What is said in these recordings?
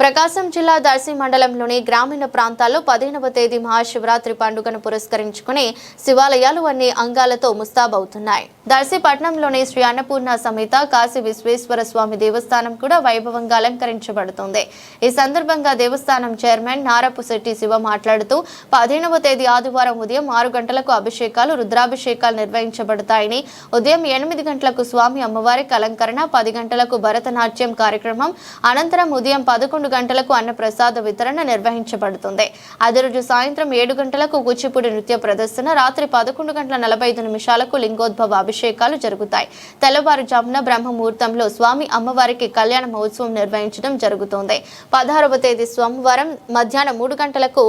ప్రకాశం జిల్లా దర్శి మండలంలోని గ్రామీణ ప్రాంతాల్లో 15వ తేదీ మహాశివరాత్రి పండుగను పురస్కరించుకుని శివాలయాలు అన్ని అంగాలతో ముస్తాబవుతున్నాయి. దర్శి పట్టణంలోని శ్రీ అన్నపూర్ణ సమేత కాశీ విశ్వేశ్వర స్వామి దేవస్థానం కూడా వైభవంగా అలంకరించబడుతుంది. ఈ సందర్భంగా దేవస్థానం చైర్మన్ నారపుశెట్టి శివ మాట్లాడుతూ 15వ తేదీ ఆదివారం ఉదయం 6 గంటలకు అభిషేకాలు, రుద్రాభిషేకాలు నిర్వహించబడతాయని, ఉదయం 8 గంటలకు స్వామి అమ్మవారికి అలంకరణ, 10 గంటలకు భరతనాట్యం కార్యక్రమం, అనంతరం ఉదయం 11 గంటలకు అన్నప్రసాద వితరణ నిర్వహించబడుతుంది. అదే రోజు సాయంత్రం 7 గంటలకు కూచిపూడి నృత్య ప్రదర్శన, రాత్రి 11:45 లింగోద్భవ అభిషేకాలు జరుగుతాయి. తెల్లవారుజామున బ్రహ్మముహూర్తంలో స్వామి అమ్మవారికి కళ్యాణ మహోత్సవం నిర్వహించడం జరుగుతుంది. 16వ తేదీ సోమవారం మధ్యాహ్నం 3 గంటలకు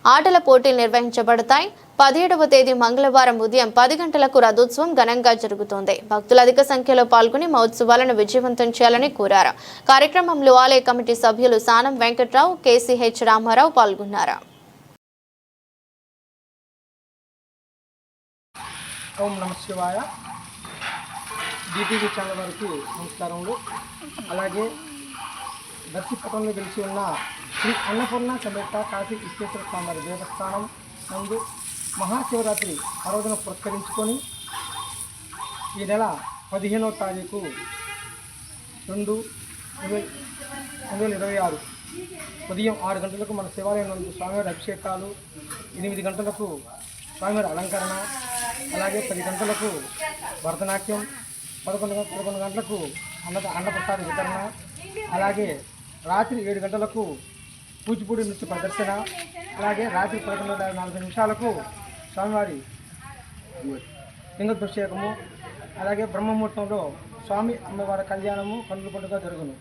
ఆటల పోటీలు నిర్వహించబడతాయి. 17వ తేదీ మంగళవారం ఉదయం 10 గంటలకు రథోత్సవం ఘనంగా జరుగుతోంది. భక్తులు అధిక సంఖ్యలో పాల్గొని మహోత్సవాలను విజయవంతం చేయాలని కోరారు. కార్యక్రమంలో ఆలయ కమిటీ సభ్యులు సానం వెంకట్రావు, కేసీహెచ్ రామారావు పాల్గొన్నారు. ఓం నమః శివాయ. డిటివి ఛానల్ వారికి నమస్కారములు. అలాగే దర్శి పట్టణంలో గెలిచి ఉన్న శ్రీ అన్నపూర్ణ సమేత కాశీ విశ్వేశ్వర స్వామి దేవస్థానం నందు మహాశివరాత్రి పర్వదినం పురస్కరించుకొని ఈ నెల 15వ తారీఖు 2/2026 ఉదయం 6 గంటలకు మన శివాలయం నందు స్వామివారి అభిషేకాలు, 8 గంటలకు స్వామివారి అలంకరణ, అలాగే 10 గంటలకు భరతనాట్యం, 11 గంటలకు అన్నప్రసాద వితరణ, అలాగే రాత్రి 7 గంటలకు కూచిపూడి నృత్య ప్రదర్శన, అలాగే రాత్రి 11:40 స్వామివారి లింగోద్భవము, అలాగే బ్రహ్మముహూర్తంలో స్వామి అమ్మవారి కళ్యాణము కన్నుల పండుగ జరుగును.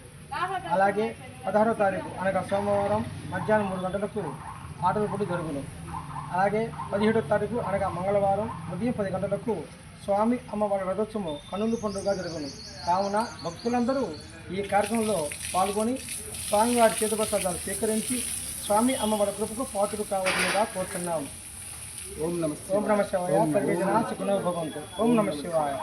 అలాగే 16వ తారీఖు అనగా సోమవారం మధ్యాహ్నం 3 గంటలకు ఆటల పోటీ జరుగును. అలాగే 17వ తారీఖు అనగా మంగళవారం ఉదయం 10 గంటలకు స్వామి అమ్మవారి రథోత్సవం కన్నుల పండుగ జరుగును. కావున భక్తులందరూ ఈ కార్యక్రమంలో పాల్గొని స్వామివారి చేతుప్రసాదాలు స్వీకరించి స్వామి అమ్మవారి కృపకు పాత్రలు కావాలని కోరుతున్నాము. ఓం నమః శివాయ. సర్వే జనాః సుఖినో భవంతు. ఓం నమః శివాయ.